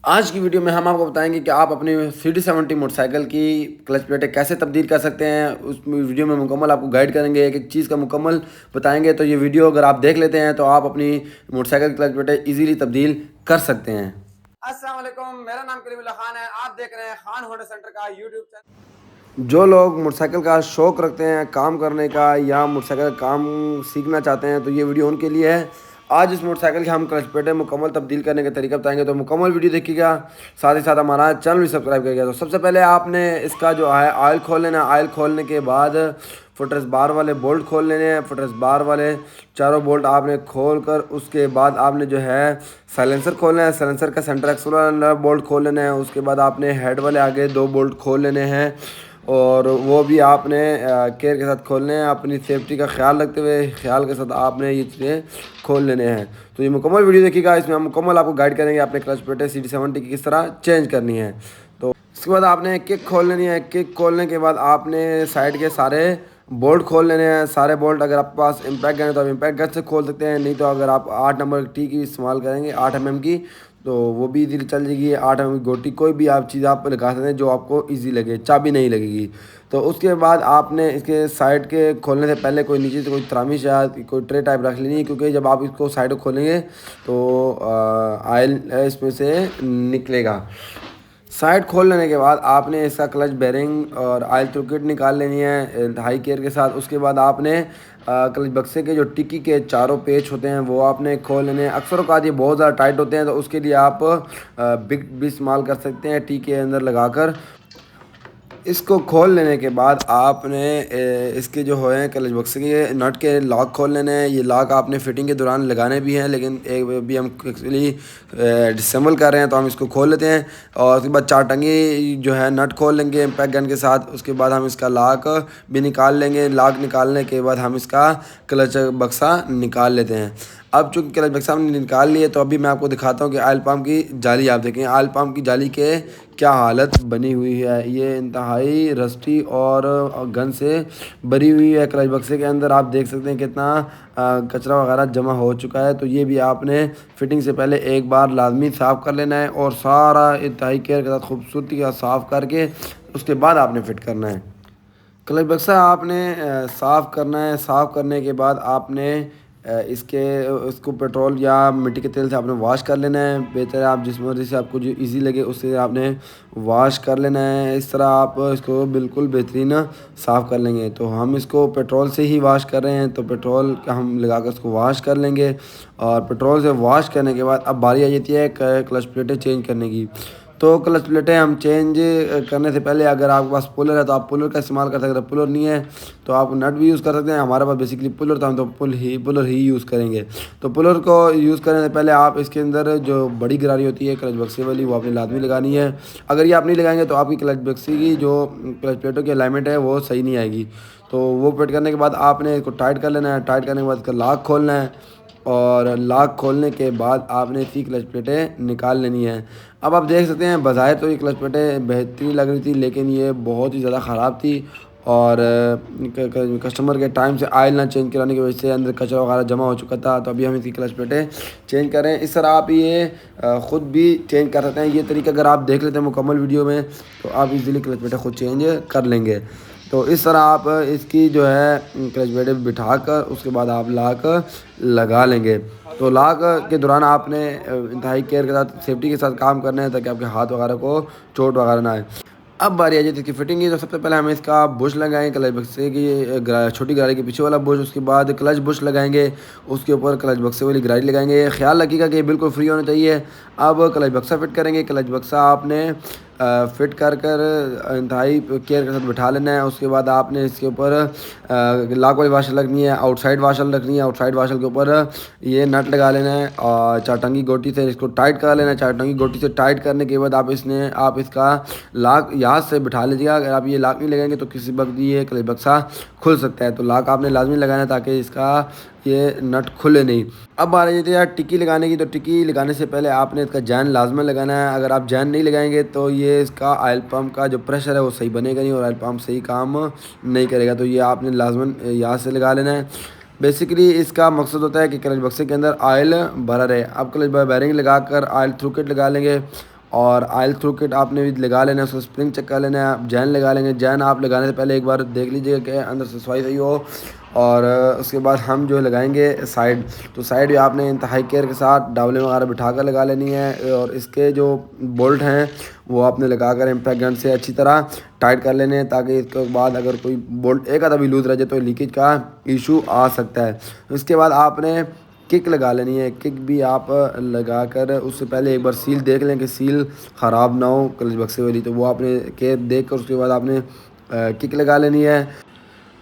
आज की वीडियो में हम आपको बताएंगे कि आप अपनी CD70 मोटरसाइकिल की क्लच प्लेटें कैसे तब्दील कर सकते हैं। उस वीडियो में मुकम्मल आपको गाइड करेंगे, एक एक चीज़ का मुकम्मल बताएंगे। तो ये वीडियो अगर आप देख लेते हैं तो आप अपनी मोटरसाइकिल की क्लच प्लेटें इजीली तब्दील कर सकते हैं। अस्सलाम वालेकुम, मेरा नाम करीमुल्लाह खान है। आप देख रहे हैं खान होंडा सेंटर का यूट्यूब चैनल। जो लोग मोटरसाइकिल का शौक़ रखते हैं काम करने का या मोटरसाइकिल का काम सीखना चाहते हैं तो ये वीडियो उनके लिए है। आज इस मोटरसाइकिल के हम क्लच प्लेटें मुकम्मल तब्दील करने का तरीका बताएंगे, तो मुकम्मल वीडियो देखिएगा। साथ ही साथ हमारा चैनल भी सब्सक्राइब करिएगा। तो सबसे पहले आपने इसका जो है ऑयल खोल लेना है। ऑयल खोलने के बाद फुटरेस बार वाले बोल्ट खोल लेने हैं। फुटरेस बार वाले चारों बोल्ट आपने खोल कर उसके बाद आपने जो है साइलेंसर खोलना है। साइलेंसर का सेंटर एक्सल वाला बोल्ट खोल लेना है। उसके बाद आपने हेड वाले आगे दो बोल्ट खोल लेने हैं और वो भी आपने केयर के साथ खोलने हैं। अपनी सेफ्टी का ख्याल रखते हुए ख्याल के साथ आपने ये चीज़ें खोल लेने हैं। तो ये मुकम्मल वीडियो देखिएगा, इसमें हम मुकम्मल आपको गाइड करेंगे आपने क्लच प्लेटें CD70 की किस तरह चेंज करनी है। तो इसके बाद आपने किक खोल लेनी है। किक खोलने के बाद आपने साइड के सारे बोल्ट खोल लेने हैं। सारे बोल्ट अगर आपके पास इम्पैक्ट गन है तो आप इम्पैक्ट गन से खोल सकते हैं, नहीं तो अगर आप 8 नंबर टी की इस्तेमाल करेंगे 8 mm की तो वो भी इजीली चल जाएगी। 8 mm की गोटी कोई भी आप चीज़ आप लगा सकते हैं जो आपको इजी लगे, चाबी नहीं लगेगी। तो उसके बाद आपने इसके साइड के खोलने से पहले कोई नीचे से कोई तरामिश या कोई ट्रे टाइप रख लेनी है, क्योंकि जब आप इसको साइड को खोलेंगे तो आयल इसमें से निकलेगा। साइड खोल लेने के बाद आपने इसका क्लच बेरिंग और ऑयल थ्रू किट निकाल लेनी है हाई केयर के साथ। उसके बाद आपने क्लच बक्से के जो टिक्की के चारों पेच होते हैं वो आपने खोल लेने हैं। अक्सर औकात ये बहुत ज़्यादा टाइट होते हैं तो उसके लिए आप बिग भी इस्तेमाल कर सकते हैं टी के अंदर लगाकर। इसको खोल लेने के बाद आपने इसके जो हैं क्लच बक्से के नट के लॉक खोल लेने हैं। ये लॉक आपने फिटिंग के दौरान लगाने भी हैं, लेकिन एक भी हम एक्चुअली डिसेंबल कर रहे हैं तो हम इसको खोल लेते हैं। और उसके बाद चार टंगी जो है नट खोल लेंगे इम्पैक्ट गन के साथ। उसके बाद हम इसका लॉक भी निकाल लेंगे। लॉक निकालने के बाद हम इसका क्लच बक्सा निकाल लेते हैं। अब चूँकि क्लच बक्सा हमने निकाल लिए तो अभी मैं आपको दिखाता हूँ कि ऑयल पम्प की जाली आप देखें। ऑयल पम्प की जाली के क्या हालत बनी हुई है। ये इंतहाई रस्टी और गन से भरी हुई है। क्लच बक्से के अंदर आप देख सकते हैं कितना कचरा वगैरह जमा हो चुका है। तो ये भी आपने फिटिंग से पहले एक बार लाजमी साफ़ कर लेना है और सारा इंतहाई केयर के साथ खूबसूरती का साफ़ करके उसके बाद आपने फ़िट करना है। क्लच बक्सा आपने साफ़ करना है। साफ़ करने के बाद आपने इसको पेट्रोल या मिट्टी के तेल से आपने वॉश कर लेना है। बेहतर है आप जिस मर्ज़ी से आपको जो इजी लगे उससे आपने वॉश कर लेना है। इस तरह आप इसको बिल्कुल बेहतरीन साफ़ कर लेंगे। तो हम इसको पेट्रोल से ही वॉश कर रहे हैं तो पेट्रोल का हम लगाकर इसको वॉश कर लेंगे। और पेट्रोल से वॉश करने के बाद अब बारी आ जाती है क्लच प्लेटें चेंज करने की। तो क्लच प्लेटें हम चेंज करने से पहले अगर आपके पास पुलर है तो आप पुलर का इस्तेमाल कर सकते हैं। पुलर नहीं है तो आप नट भी यूज़ कर सकते हैं। हमारे पास बेसिकली पुलर था, हम तो पुलर ही यूज़ करेंगे। तो पुलर को यूज़ करने से पहले आप इसके अंदर जो बड़ी गरारी होती है क्लच बक्से वाली वो आपने लाजमी लगानी है। अगर ये आप नहीं लगाएंगे तो आपकी क्लच बक्से की जो क्लच प्लेटों की अलाइनमेंट है वो सही नहीं आएगी। तो वो फिट करने के बाद आपने इसको टाइट कर लेना है। टाइट करने के बाद इसका लॉक खोलना है और लॉक खोलने के बाद आपने इसकी क्लच प्लेटें निकाल लेनी है। अब आप देख सकते हैं बज़ाहिर तो ये क्लच प्लेटें बेहतरीन लग रही थी, लेकिन ये बहुत ही ज़्यादा ख़राब थी और कस्टमर के टाइम से ऑयल ना चेंज कराने की वजह से अंदर कचरा वगैरह जमा हो चुका था। तो अभी हम इसकी क्लच प्लेटें चेंज कर रहे हैं। इस तरह आप ये ख़ुद भी चेंज कर सकते हैं। ये तरीका अगर आप देख लेते हैं मुकम्मल वीडियो में तो आप इजीली क्लच प्लेटें खुद चेंज कर लेंगे। तो इस तरह आप इसकी जो है क्लच प्लेटें बिठा कर उसके बाद आप लॉक लगा लेंगे। तो लॉक के दौरान आपने इंतहाई केयर के साथ सेफ्टी के साथ काम करना है ताकि आपके हाथ वगैरह को चोट वगैरह ना आए। अब बारी आ जाती है इसकी फिटिंग की। तो सबसे पहले हमें इसका बुश लगाएंगे क्लच बक्से की छोटी गरारी के पीछे वाला बुश। उसके बाद क्लच बुश लगाएंगे, उसके ऊपर क्लच बक्से वाली गरारी लगाएंगे। ख्याल रखिएगा कि ये बिल्कुल फ्री होना चाहिए। अब क्लच बक्सा फिट करेंगे। क्लच बक्सा आपने फिट कर इंतहाई केयर के साथ बिठा लेना है। उसके बाद आपने इसके ऊपर लॉक वाली वाशल लगनी है, आउटसाइड वाशल रखनी है। आउटसाइड वाशल के ऊपर ये नट लगा लेना है और चारटंगी गोटी से इसको टाइट कर लेना है। चारटंगी गोटी से टाइट करने के बाद आप इसका लॉक यहाँ से बिठा लीजिएगा। अगर आप ये लॉक नहीं लगाएंगे तो किसी वक्त ये क्लच बक्सा खुल सकता है। तो लॉक आपने लाजमी लगाना है ताकि इसका ये नट खुले नहीं। अब आ रही है यार टिक्की लगाने की। तो टिक्की लगाने से पहले आपने इसका जैन लाजमी लगाना है। अगर आप जैन नहीं लगाएंगे तो ये इसका ऑयल पम्प का जो प्रेशर है वो सही बनेगा नहीं और ऑयल पम्प सही काम नहीं करेगा। तो ये आपने लाजमन यहाँ से लगा लेना है। बेसिकली इसका मकसद होता है कि क्लच बक्से के अंदर ऑयल भरा रहे। आप क्लच बेरिंग लगा कर ऑयल थ्रू किट लगा लेंगे और ऑयल थ्रू किट आपने भी लगा लेना है, उसको स्प्रिंग चेक कर लेना है। जैन लगा लेंगे, जैन आप लगाने से पहले एक बार देख लीजिएगा कि अंदर से सफाई सही हो। और उसके बाद हम जो लगाएंगे साइड, तो साइड भी आपने इंतहाई केयर के साथ डावले वगैरह बिठा कर लगा लेनी है। और इसके जो बोल्ट हैं वो आपने लगा कर इम्पैक्ट गन से अच्छी तरह टाइट कर लेने हैं, ताकि इसके बाद अगर कोई बोल्ट एक आधा भी लूज़ रह जाए तो लीकेज का इशू आ सकता है। इसके बाद आपने किक लगा लेनी है। किक भी आप लगा कर उससे पहले एक बार सील देख लें कि सील ख़राब ना हो क्लच बक्से वाली, तो वो आपने केयर देख कर उसके बाद आपने किक लगा लेनी है।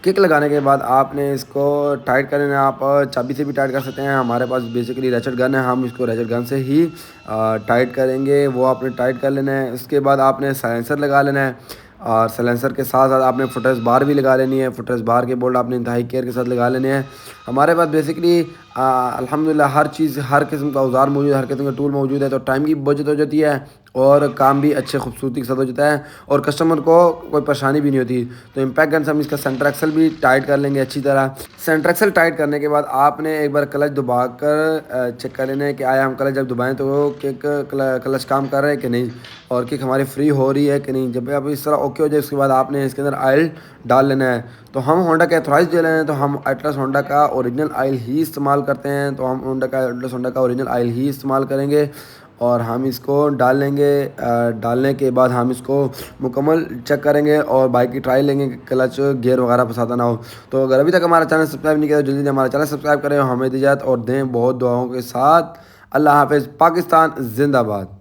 किक लगाने के बाद आपने इसको टाइट कर लेना है। आप चाबी से भी टाइट कर सकते हैं, हमारे पास बेसिकली रैचेट गन है, हम इसको रैचेट गन से ही टाइट करेंगे। वो आपने टाइट कर लेना है। उसके बाद आपने साइलेंसर लगा लेना है, और साइलेंसर के साथ साथ आपने फुटरेस्ट बार भी लगा लेनी है। फुटरेस्ट बार के बोल्ट आपने इंतहाई केयर के साथ लगा लेने हैं। हमारे पास बेसिकली अल्हम्दुलिल्लाह हर चीज़, हर किस्म का औजार मौजूद है, हर किस्म का टूल मौजूद है, तो टाइम की बचत हो जाती है और काम भी अच्छे खूबसूरती के साथ हो जाता है और कस्टमर को कोई परेशानी भी नहीं होती। तो इम्पैक्ट गन से हम इसका सेंटर एक्सल भी टाइट कर लेंगे अच्छी तरह। सेंटर एक्सल टाइट करने के बाद आपने एक बार क्लच दबा कर चेक कर लेना है कि आया हम क्लच जब दबाएं तो वो किक क्लच काम कर रहा है कि नहीं, और किक हमारी फ्री हो रही है कि नहीं। जब आप इस तरह ओके हो जाए उसके बाद आपने इसके अंदर ऑयल डाल लेना है। तो हम होंडा का एथोराइज डीलर हैं, तो हम एटलस होंडा का ओरिजिनल ऑयल ही इस्तेमाल करते हैं, तो हम होंडा का एटलस होंडा का ओरिजिनल ऑयल ही इस्तेमाल करेंगे और हम इसको डाल लेंगे। डालने के बाद हम इसको मुकम्मल चेक करेंगे और बाइक की ट्राई लेंगे कि क्लच गियर वगैरह फंसाता ना हो। तो अगर अभी तक हमारा चैनल सब्सक्राइब नहीं किया तो जल्दी हमारा चैनल सब्सक्राइब करें, हमें इजाज़त और दें बहुत दुआओं के साथ। अल्लाह हाफ़िज़। पाकिस्तान जिंदाबाद।